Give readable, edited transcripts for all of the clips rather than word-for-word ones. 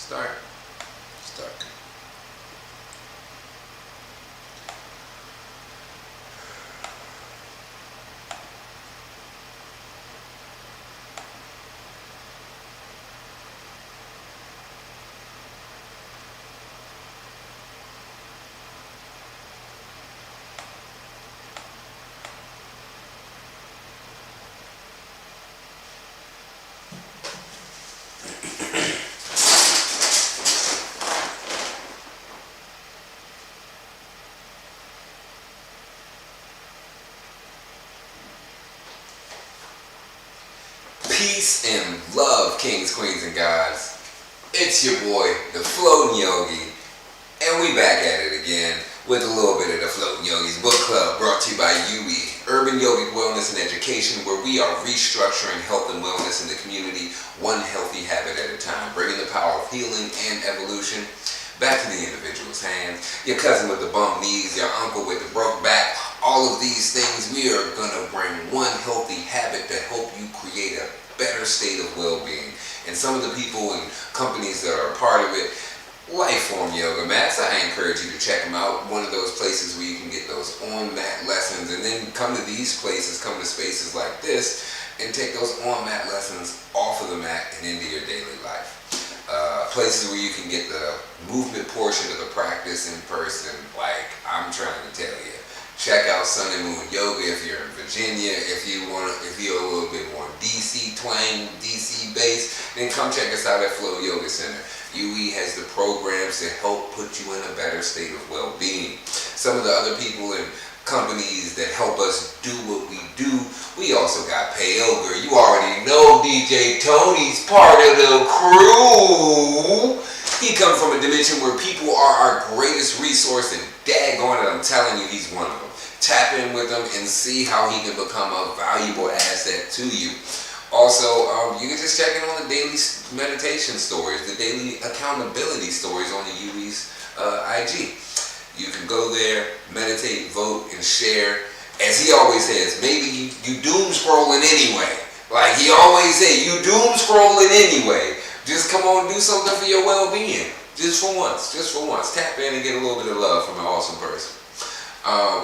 Start. Peace and love, kings, queens, and gods. It's your boy, the Floating Yogi, and we back at it again with a little bit of the Floating Yogis Book Club, brought to you by Yogi, Urban Yogic Wellness and Education, where we are restructuring health and wellness in the community, one healthy habit at a time, bringing the power of healing and evolution back to the individual's hands. Your cousin with the bum knees, your uncle with the broke back, all of these things, we are going to bring one healthy habit to help you create a better state of well-being. And some of the people and companies that are a part of it, Lifeform Yoga Mats, I encourage you to check them out. One of those places where you can get those on-mat lessons, and then come to these places, come to spaces like this, and take those on-mat lessons off of the mat and into your daily life. Places where you can get the movement portion of the practice in person, like I'm trying to tell you. Check out Sun and Moon Yoga if you're in Virginia. If you're a little bit more DC twang, DC base, then come check us out at Flow Yoga Center. UE has the programs to help put you in a better state of well-being. Some of the other people and companies that help us do what we do, we also got Payoga. You already know DJ Tony's part of the crew. He comes from a dimension where people are our greatest resource, and daggone it, I'm telling you, he's one of them. Tap in with him and see how he can become a valuable asset to you. Also, you can just check in on the daily meditation stories, the daily accountability stories on the UE's IG. You can go there, meditate, vote, and share. As he always says, maybe you doom scrolling anyway. Like he always say, you doom scrolling anyway. Just come on and do something for your well-being. Just for once. Tap in and get a little bit of love from an awesome person.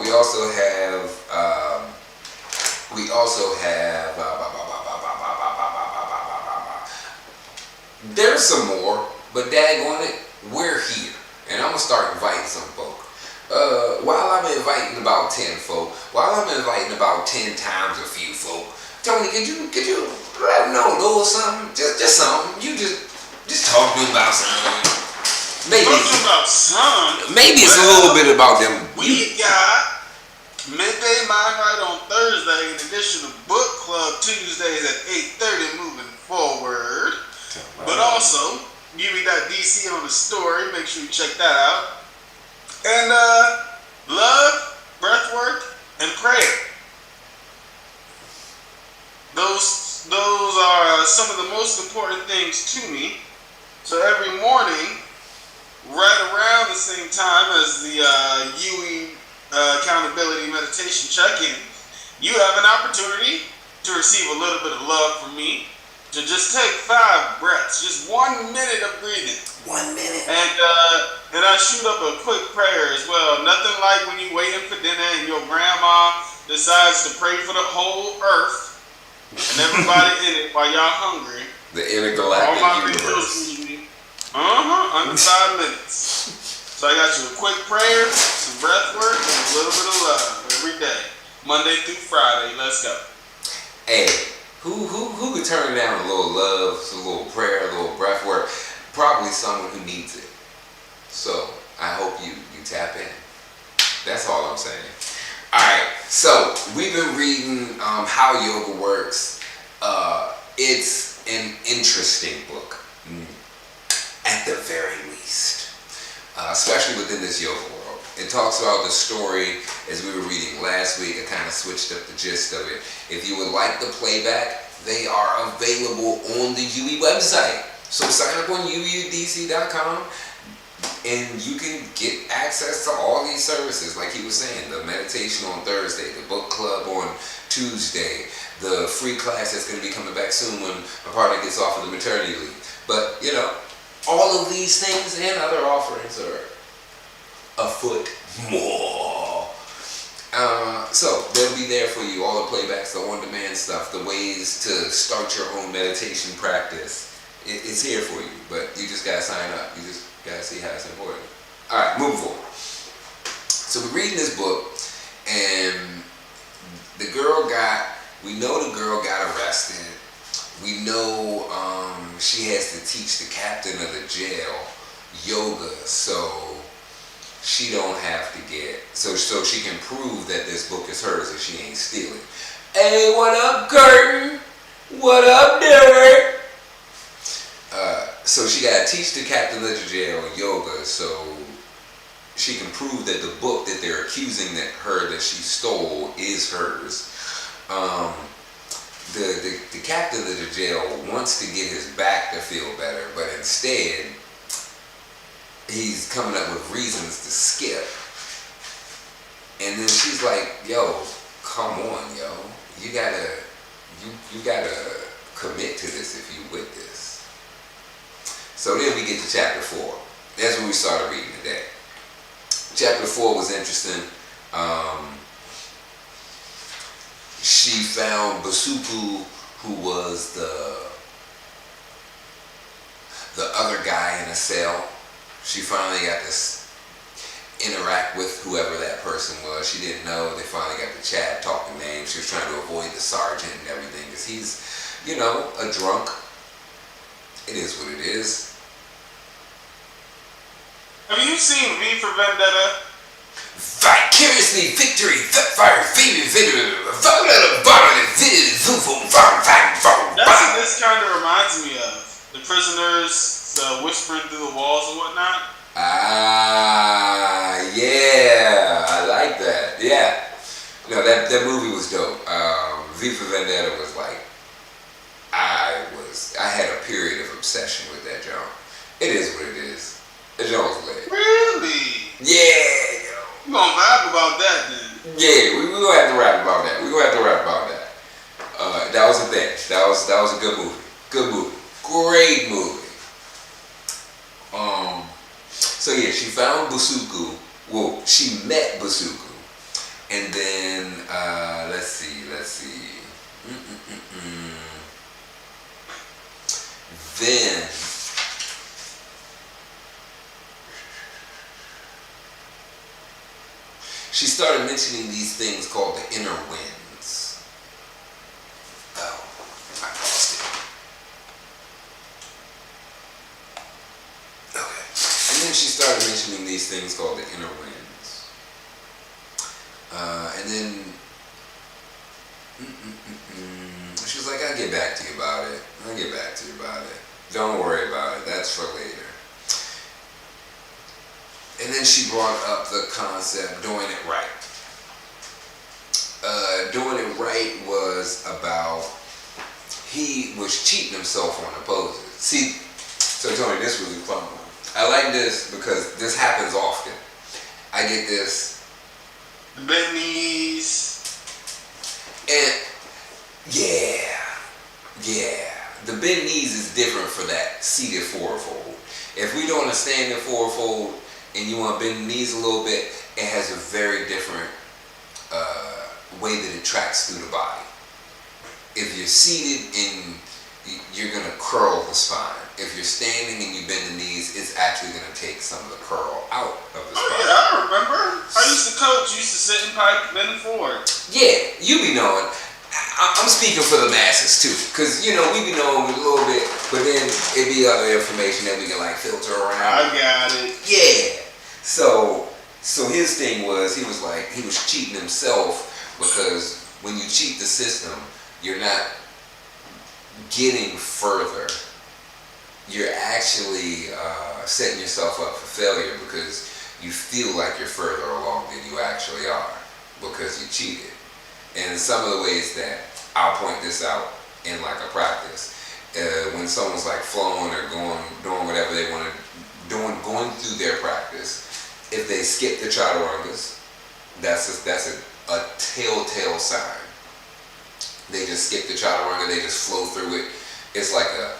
We also have there's some more, but daggone it, we're here. And I'm going to start inviting some folk. While I'm inviting about 10 folk, while I'm inviting about 10 times a few folk, Tony, could you let them know a little something? Just something. You just talk to them about something. Maybe it's a little bit about them. We got Midday Mind Right on Thursday, in addition to Book Club Tuesdays at 8:30 moving forward. But also, Yogi.dc on the story. Make sure you check that out. And love, breathwork, and prayer. Those are some of the most important things to me. So every morning, right around the same time as the UE Accountability Meditation Check-In, you have an opportunity to receive a little bit of love from me, to just take 5 breaths, just 1 minute of breathing. 1 minute. And I shoot up a quick prayer as well. Nothing like when you're waiting for dinner and your grandma decides to pray for the whole earth and everybody in it while y'all hungry. The intergalactic universe. Under 5 minutes. So I got you a quick prayer, some breath work, and a little bit of love every day. Monday through Friday. Let's go. Hey, who could turn down a little love, a little prayer, a little breath work? Probably someone who needs it. So I hope you tap in. That's all I'm saying. Alright, so we've been reading How Yoga Works. It's an interesting book. At the very least, especially within this yoga world. It talks about the story, as we were reading last week. I kind of switched up the gist of it. If you would like the playback, they are available on the UE website. So sign up on UUDC.com and you can get access to all these services. Like he was saying, the meditation on Thursday, the book club on Tuesday, the free class that's going to be coming back soon when my partner gets off of the maternity leave. But, All of these things and other offerings are afoot more. So they'll be there for you. All the playbacks, the on-demand stuff, the ways to start your own meditation practice. It's here for you, but you just gotta sign up. You just gotta see how it's important. All right, moving forward. So we're reading this book, and we know the girl got arrested. We know she has to teach the captain of the jail yoga, so she don't have to get, so she can prove that this book is hers and she ain't stealing. Hey, what up, Curtin? What up, Derek? So she got to teach the captain of the jail yoga so she can prove that the book that they're accusing that she stole is hers. The captain of the jail wants to get his back to feel better, but instead he's coming up with reasons to skip. And then she's like, yo, come on, yo. You gotta commit to this if you with this. So then we get to chapter 4. That's when we started reading today. Chapter 4 was interesting. She found Basuku, who was the other guy in a cell. She finally got to interact with whoever that person was. She didn't know. They finally got to chat, talking names. She was trying to avoid the sergeant and everything because he's, a drunk. It is what it is. Have you seen V for Vendetta? Vicariously victory, That's what this kind of reminds me of. The prisoners whispering through the walls and whatnot. Yeah, I like that. Yeah. No, that movie was dope. V for Vendetta was like, I had a period of obsession with that joint. It is what it is. The joint's lit. Really? Yeah, yo. You gonna rap about that then? Yeah, we gonna have to rap about that. That was a thing. That was a good movie. Good movie. Great movie. So yeah, she found Basuku. Well, she met Basuku. And then, let's see. Then, she started mentioning these things called the inner winds. Oh, I lost it. Okay. And then she started mentioning these things called the inner winds. And then she was like, I'll get back to you about it. Don't worry about it. That's for later. And then she brought up the concept doing it right. Doing it right was about he was cheating himself on the poses. See, so Tony, this was a fun one. I like this because this happens often. I get this. The bent knees. And yeah. The bent knees is different for that seated fourfold. If we doing a standing fourfold and you want to bend the knees a little bit, it has a very different way that it tracks through the body. If you're seated and you're going to curl the spine. If you're standing and you bend the knees, it's actually going to take some of the curl out of the spine. Oh yeah, I remember. I used to coach. Used to sit and pipe, bend forward. Yeah, you be knowing. I'm speaking for the masses too, because we be knowing a little bit, but then it be other information that we can like filter around. I got it. Yeah. So his thing was he was cheating himself because when you cheat the system, you're not getting further. You're actually setting yourself up for failure because you feel like you're further along than you actually are because you cheated. And some of the ways that I'll point this out in like a practice, when someone's like flowing or doing whatever they want to, going through their practice, if they skip the chaturangas, that's a telltale sign. They just skip the chaturanga, they just flow through it. It's like a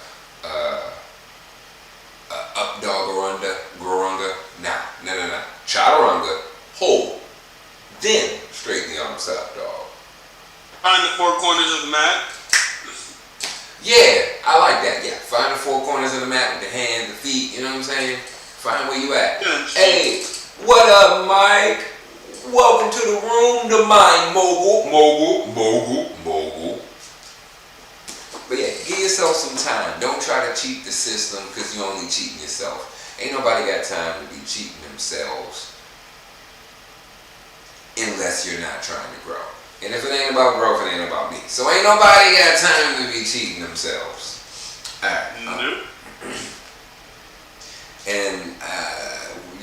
what I'm saying? Find where you at. Yeah. Hey, what up, Mike? Welcome to the room, the mind mogul. But yeah, give yourself some time. Don't try to cheat the system because you're only cheating yourself. Ain't nobody got time to be cheating themselves unless you're not trying to grow. And if it ain't about growth, it ain't about me. So ain't nobody got time to be cheating themselves. Alright. Nope. And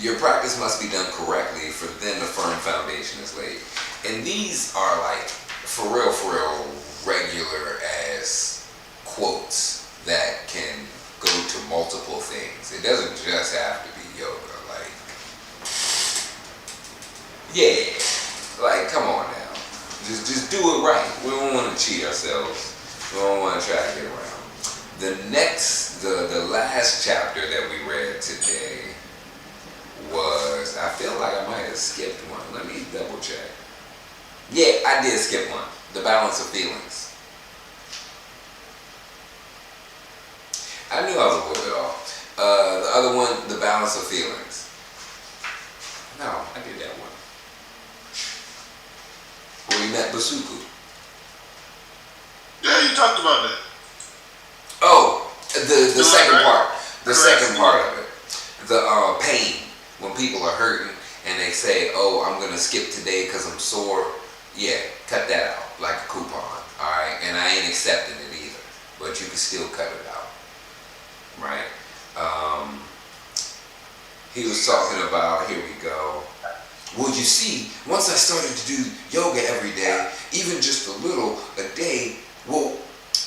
your practice must be done correctly, for then a firm foundation is laid. And these are like, for real, regular ass quotes that can go to multiple things. It doesn't just have to be yoga. Like, yeah, like come on now, just do it right. We don't want to cheat ourselves. We don't want to try to get around. The last chapter that we read today was, I feel like I might have skipped one. Let me double check. Yeah, I did skip one. The balance of feelings. I knew I was a little bit off. The other one, the balance of feelings. No, I did that one. Where we met Basuku. Yeah, you talked about that. Oh, the second right? part. The second Correct. part of it. The pain. When people are hurting and they say, oh, I'm going to skip today because I'm sore. Yeah, cut that out like a coupon. Alright? And I ain't accepting it either. But you can still cut it out. Right? He was talking about, here we go. Well, you see, once I started to do yoga every day, even just a little a day, well,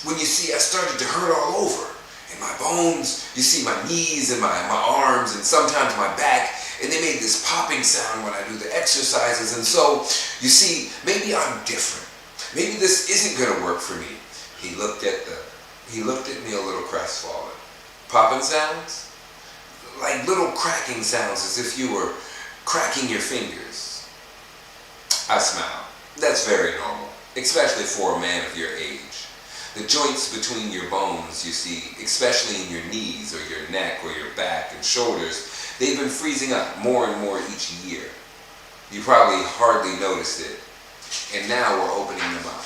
when you see, I started to hurt all over. And my bones, you see my knees and my arms and sometimes my back, and they made this popping sound when I do the exercises. And so, you see, maybe I'm different. Maybe this isn't going to work for me. He looked at me a little crestfallen. Popping sounds? Like little cracking sounds as if you were cracking your fingers. I smiled. That's very normal, especially for a man of your age. The joints between your bones, you see, especially in your knees or your neck or your back and shoulders, they've been freezing up more and more each year. You probably hardly noticed it. And now we're opening them up.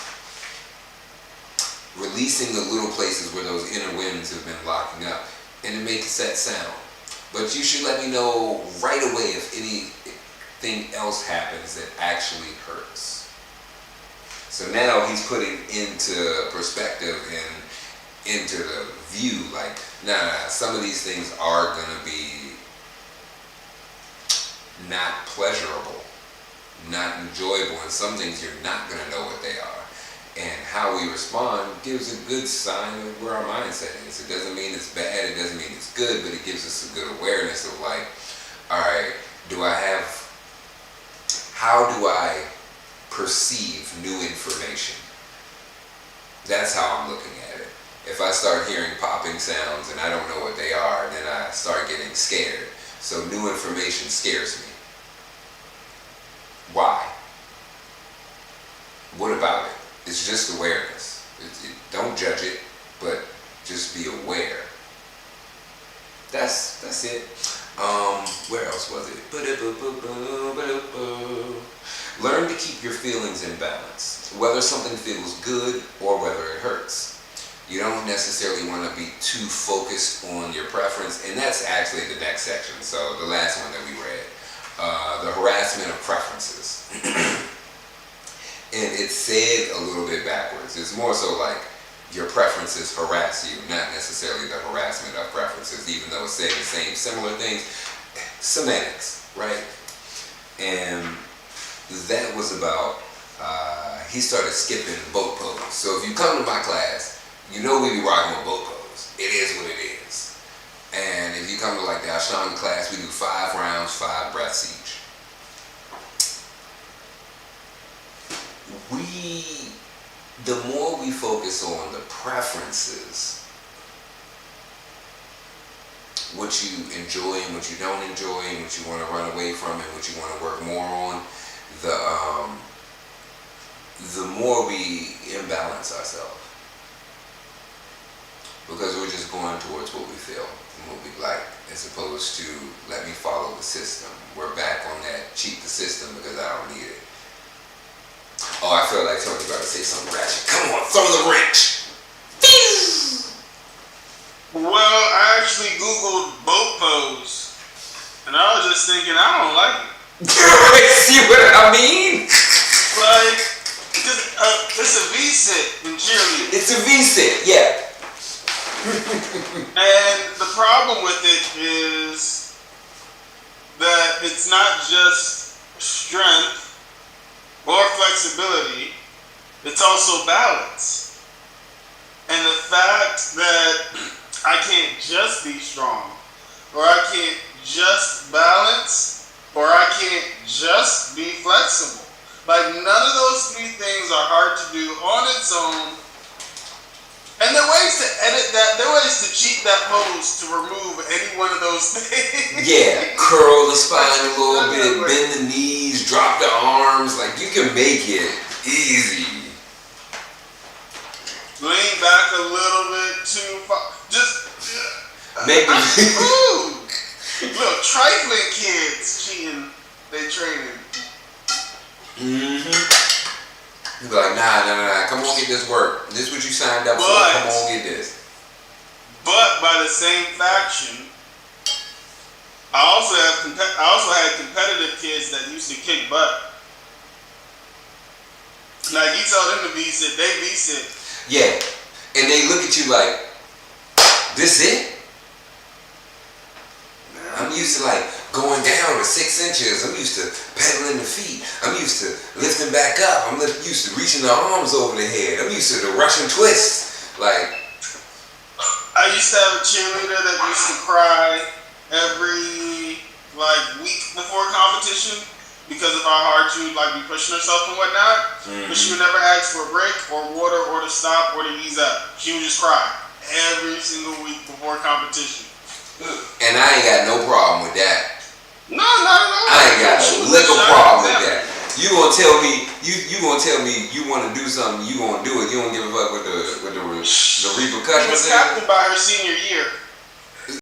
Releasing the little places where those inner winds have been locking up. And it makes that sound. But you should let me know right away if anything else happens that actually hurts. So now he's putting into perspective and into the view, like, nah, some of these things are going to be not pleasurable, not enjoyable, and some things you're not going to know what they are. And how we respond gives a good sign of where our mindset is. It doesn't mean it's bad, it doesn't mean it's good, but it gives us a good awareness of like, all right, how do I perceive new information? That's how I'm looking at it. If I start hearing popping sounds and I don't know what they are, then I start getting scared. So new information scares me. Why? What about it? It's just awareness. Don't judge it, but just be aware. That's it. Where else was it? Learn to keep your feelings in balance, whether something feels good or whether it hurts. You don't necessarily want to be too focused on your preference, and that's actually the next section. So the last one that we read, the harassment of preferences. And it's said a little bit backwards. It's more so like your preferences harass you, not necessarily the harassment of preferences, even though it's saying the same similar things. Semantics, right? And that was about, he started skipping boat pose. So if you come to my class, you know we be rocking with boat pose. It is what it is. And if you come to like the Ashtanga class, we do 5 rounds, 5 breaths each. The more we focus on the preferences, what you enjoy and what you don't enjoy and what you want to run away from and what you want to work more on, the more we imbalance ourselves. Because we're just going towards what we feel and what we like. And as opposed to let me follow the system. We're back on that cheat the system because I don't need it. Oh, I feel like Tony about to say something ratchet. Come on, throw the wrench. Well, I actually Googled boat pose, and I was just thinking, I don't like it. See what I mean? Like, it's a V-sit in cheerleading. It's a V-sit, yeah. And the problem with it is that it's not just strength or flexibility, it's also balance. And the fact that I can't just be strong, or I can't just balance, or I can't just be flexible. Like, none of those three things are hard to do on its own. And there are ways to edit that. There are ways to cheat that pose to remove any one of those things. Yeah, curl the spine a little bit, bend the knees, drop the arms. Like, you can make it easy. Lean back a little bit too far. Just make it. Look, trifling kids cheating they training. He's like, nah. Come on, get this work. This is what you signed up for. Come on, get this. But by the same faction, I also had competitive kids that used to kick butt. Like, you tell them to V-sit, they V-sit. Yeah, and they look at you like, this it? I'm used to like going down to 6 inches. I'm used to pedaling the feet. I'm used to lifting back up. I'm used to reaching the arms over the head. I'm used to the Russian twists. Like, I used to have a cheerleader that used to cry every week before competition because of how hard she would be pushing herself and whatnot. But she would never ask for a break or water or to stop or to ease up. She would just cry every single week before competition. And I ain't got no problem with that. No, not at all. I ain't got a little problem with that. You gonna tell me you want to do something, you gonna do it. You don't give a fuck with the repercussions. She was captain by her senior year.